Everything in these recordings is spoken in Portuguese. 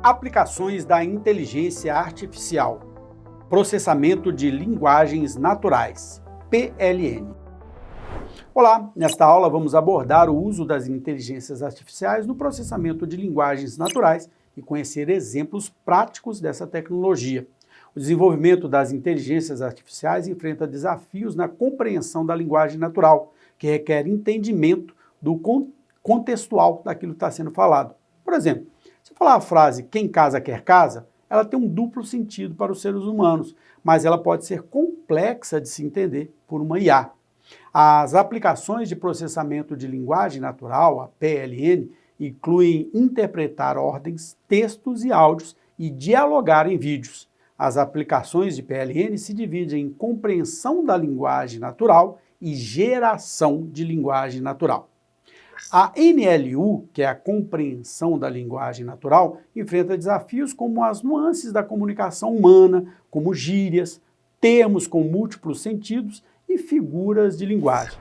Aplicações da inteligência artificial. Processamento de linguagens naturais, PLN. Olá, nesta aula vamos abordar o uso das inteligências artificiais no processamento de linguagens naturais e conhecer exemplos práticos dessa tecnologia. O desenvolvimento das inteligências artificiais enfrenta desafios na compreensão da linguagem natural, que requer entendimento do contextual daquilo que está sendo falado. Por exemplo, se eu falar a frase "quem casa quer casa", ela tem um duplo sentido para os seres humanos, mas ela pode ser complexa de se entender por uma IA. As aplicações de processamento de linguagem natural, a PLN, incluem interpretar ordens, textos e áudios e dialogar em vídeos. As aplicações de PLN se dividem em compreensão da linguagem natural e geração de linguagem natural. A NLU, que é a compreensão da linguagem natural, enfrenta desafios como as nuances da comunicação humana, como gírias, termos com múltiplos sentidos e figuras de linguagem.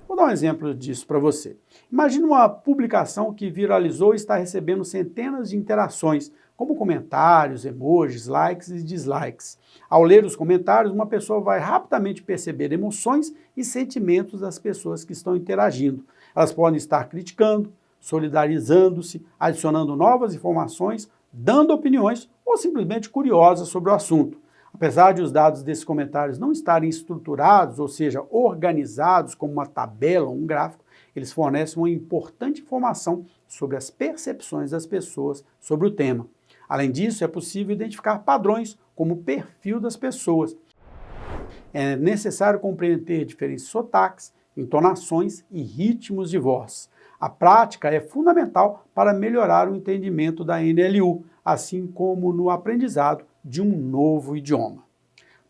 Vou dar um exemplo disso para você. Imagine uma publicação que viralizou e está recebendo centenas de interações, como comentários, emojis, likes e dislikes. Ao ler os comentários, uma pessoa vai rapidamente perceber emoções e sentimentos das pessoas que estão interagindo. Elas podem estar criticando, solidarizando-se, adicionando novas informações, dando opiniões ou simplesmente curiosas sobre o assunto. Apesar de os dados desses comentários não estarem estruturados, ou seja, organizados como uma tabela ou um gráfico, eles fornecem uma importante informação sobre as percepções das pessoas sobre o tema. Além disso, é possível identificar padrões como o perfil das pessoas. É necessário compreender diferentes sotaques, entonações e ritmos de voz. A prática é fundamental para melhorar o entendimento da NLU, assim como no aprendizado de um novo idioma.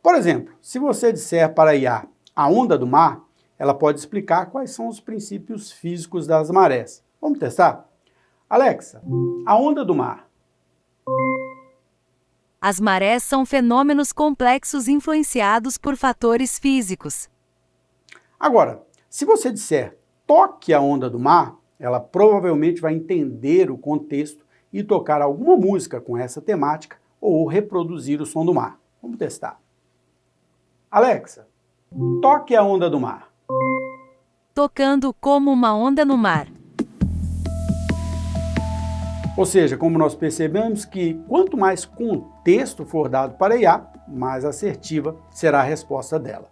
Por exemplo, se você disser para a IA a onda do mar, ela pode explicar quais são os princípios físicos das marés. Vamos testar? Alexa, a onda do mar. As marés são fenômenos complexos influenciados por fatores físicos. Agora, se você disser toque a onda do mar, ela provavelmente vai entender o contexto e tocar alguma música com essa temática ou reproduzir o som do mar. Vamos testar. Alexa, toque a onda do mar. Tocando como uma onda no mar. Ou seja, como nós percebemos que quanto mais contexto for dado para a IA, mais assertiva será a resposta dela.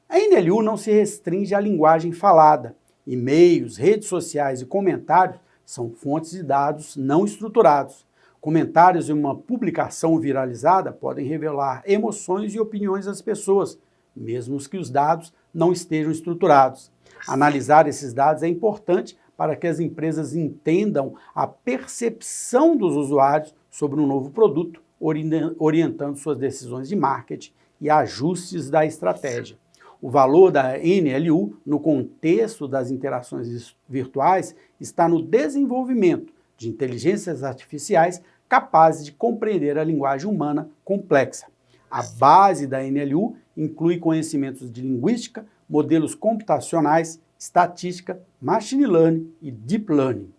A NLU não se restringe à linguagem falada. E-mails, redes sociais e comentários são fontes de dados não estruturados. Comentários em uma publicação viralizada podem revelar emoções e opiniões das pessoas, mesmo que os dados não estejam estruturados. Analisar esses dados é importante para que as empresas entendam a percepção dos usuários sobre um novo produto, orientando suas decisões de marketing e ajustes da estratégia. O valor da NLU no contexto das interações virtuais está no desenvolvimento de inteligências artificiais capazes de compreender a linguagem humana complexa. A base da NLU inclui conhecimentos de linguística, modelos computacionais, estatística, machine learning e deep learning.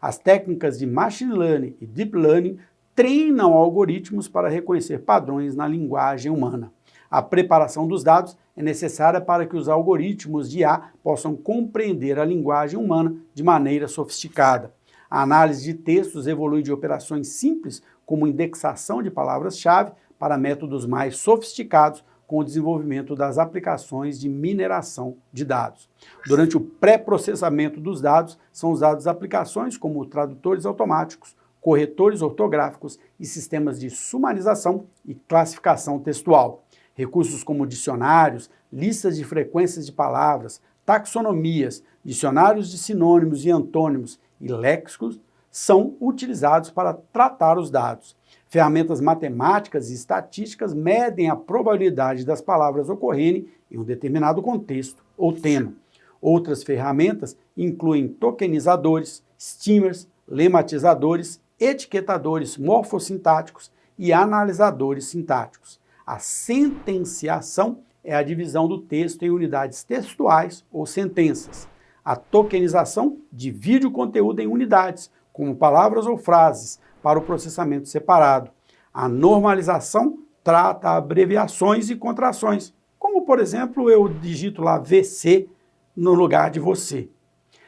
As técnicas de machine learning e deep learning treinam algoritmos para reconhecer padrões na linguagem humana. A preparação dos dados é necessária para que os algoritmos de IA possam compreender a linguagem humana de maneira sofisticada. A análise de textos evolui de operações simples, como indexação de palavras-chave, para métodos mais sofisticados, com o desenvolvimento das aplicações de mineração de dados. Durante o pré-processamento dos dados, são usadas aplicações como tradutores automáticos, corretores ortográficos e sistemas de sumarização e classificação textual. Recursos como dicionários, listas de frequências de palavras, taxonomias, dicionários de sinônimos e antônimos e léxicos são utilizados para tratar os dados. Ferramentas matemáticas e estatísticas medem a probabilidade das palavras ocorrerem em um determinado contexto ou tema. Outras ferramentas incluem tokenizadores, steamers, lematizadores, etiquetadores morfossintáticos e analisadores sintáticos. A sentenciação é a divisão do texto em unidades textuais ou sentenças. A tokenização divide o conteúdo em unidades, como palavras ou frases, para o processamento separado. A normalização trata abreviações e contrações, como, por exemplo, eu digito lá VC no lugar de você.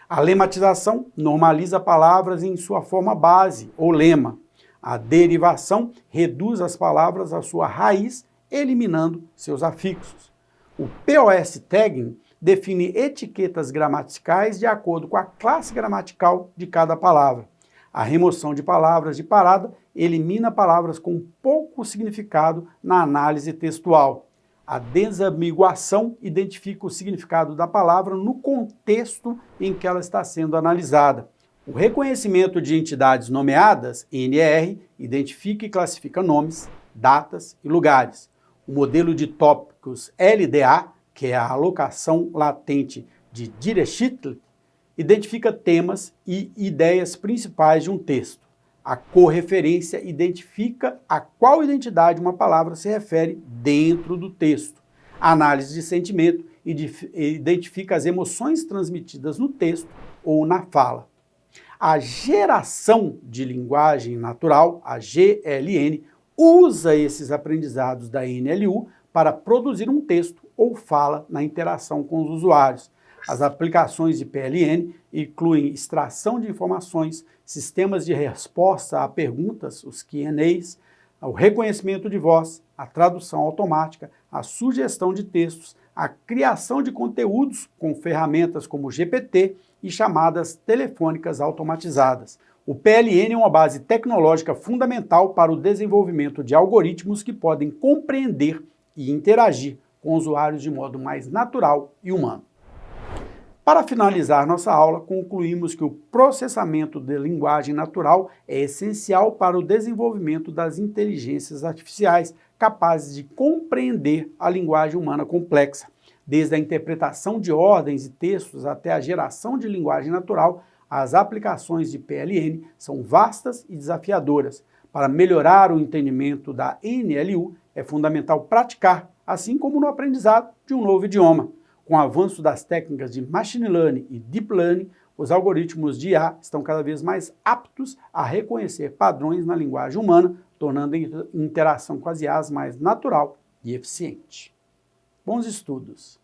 A lematização normaliza palavras em sua forma base ou lema. A derivação reduz as palavras à sua raiz, eliminando seus afixos. O POS Tagging define etiquetas gramaticais de acordo com a classe gramatical de cada palavra. A remoção de palavras de parada elimina palavras com pouco significado na análise textual. A desambiguação identifica o significado da palavra no contexto em que ela está sendo analisada. O reconhecimento de entidades nomeadas, NR, identifica e classifica nomes, datas e lugares. O modelo de tópicos LDA, que é a alocação latente de Dirichlet, identifica temas e ideias principais de um texto. A correferência identifica a qual identidade uma palavra se refere dentro do texto. A análise de sentimento identifica as emoções transmitidas no texto ou na fala. A geração de linguagem natural, a GLN, usa esses aprendizados da NLU para produzir um texto ou fala na interação com os usuários. As aplicações de PLN incluem extração de informações, sistemas de resposta a perguntas, os Q&As, o reconhecimento de voz, a tradução automática, a sugestão de textos, a criação de conteúdos com ferramentas como GPT e chamadas telefônicas automatizadas. O PLN é uma base tecnológica fundamental para o desenvolvimento de algoritmos que podem compreender e interagir com usuários de modo mais natural e humano. Para finalizar nossa aula, concluímos que o processamento de linguagem natural é essencial para o desenvolvimento das inteligências artificiais capazes de compreender a linguagem humana complexa. Desde a interpretação de ordens e textos até a geração de linguagem natural, as aplicações de PLN são vastas e desafiadoras. Para melhorar o entendimento da NLU, é fundamental praticar, assim como no aprendizado de um novo idioma. Com o avanço das técnicas de Machine Learning e Deep Learning, os algoritmos de IA estão cada vez mais aptos a reconhecer padrões na linguagem humana, tornando a interação com as IAs mais natural e eficiente. Bons estudos!